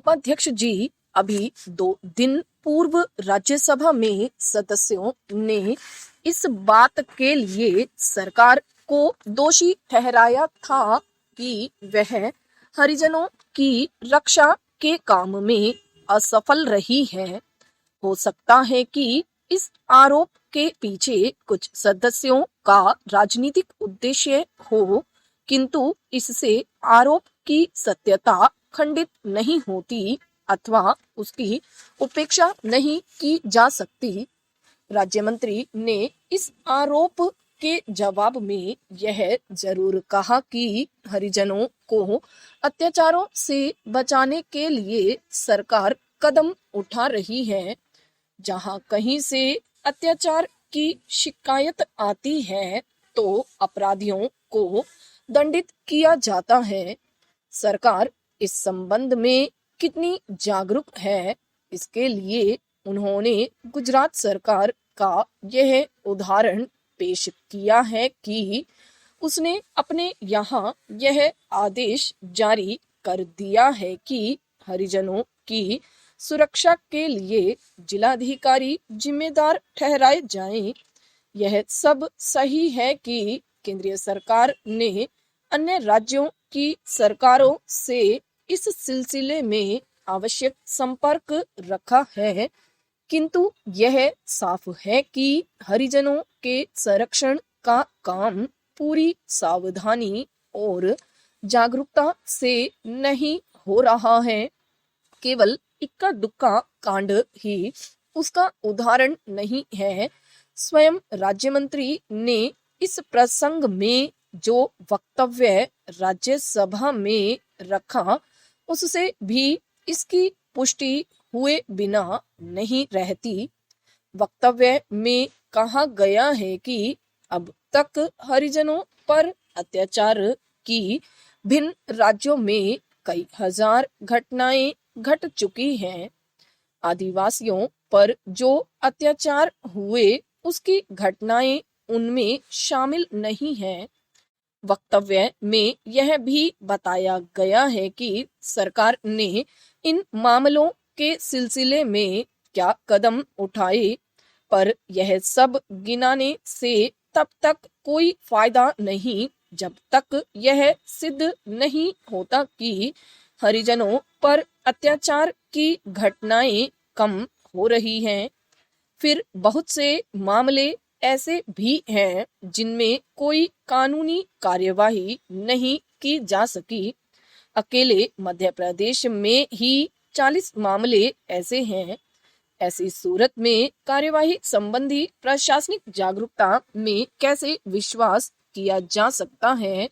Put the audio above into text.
उपाध्यक्ष जी, अभी 2 दिन पूर्व राज्यसभा में सदस्यों ने इस बात के लिए सरकार को दोषी ठहराया था कि वह हरिजनों की रक्षा के काम में असफल रही है। हो सकता है कि इस आरोप के पीछे कुछ सदस्यों का राजनीतिक उद्देश्य हो, किंतु इससे आरोप की सत्यता खंडित नहीं होती अथवा उसकी उपेक्षा नहीं की जा सकती। राज्य मंत्री ने इस आरोप के जवाब में यह जरूर कहा कि हरिजनों को अत्याचारों से बचाने के लिए सरकार कदम उठा रही है। जहां कहीं से अत्याचार की शिकायत आती है तो अपराधियों को दंडित किया जाता है। सरकार इस संबंध में कितनी जागरूक है, इसके लिए उन्होंने गुजरात सरकार का यह उदाहरण पेश किया है कि उसने अपने यहाँ यह आदेश जारी कर दिया है कि हरिजनों की सुरक्षा के लिए जिलाधिकारी जिम्मेदार ठहराए जाएं। यह सब सही है कि केंद्रीय सरकार ने अन्य राज्यों की सरकारों से इस सिलसिले में आवश्यक संपर्क रखा है, किंतु यह साफ है कि हरिजनों के संरक्षण का काम पूरी सावधानी और जागरूकता से नहीं हो रहा है। केवल इक्का दुक्का कांड ही उसका उदाहरण नहीं है। स्वयं राज्य मंत्री ने इस प्रसंग में जो वक्तव्य राज्यसभा में रखा, उससे भी इसकी पुष्टि हुए बिना नहीं रहती। वक्तव्य में कहा गया है कि अब तक हरिजनों पर अत्याचार की भिन्न राज्यों में कई हजार घटनाएं घट चुकी हैं। आदिवासियों पर जो अत्याचार हुए उसकी घटनाएं उनमें शामिल नहीं हैं। वक्तव्य में यह भी बताया गया है कि सरकार ने इन मामलों के सिलसिले में क्या कदम उठाए, पर यह सब गिनाने से तब तक कोई फायदा नहीं जब तक यह सिद्ध नहीं होता कि हरिजनों पर अत्याचार की घटनाएं कम हो रही हैं। फिर बहुत से मामले ऐसे भी हैं जिनमें कोई कानूनी कार्यवाही नहीं की जा सकी। अकेले मध्य प्रदेश में ही 40 मामले ऐसे हैं। ऐसी सूरत में कार्यवाही संबंधी प्रशासनिक जागरूकता में कैसे विश्वास किया जा सकता है।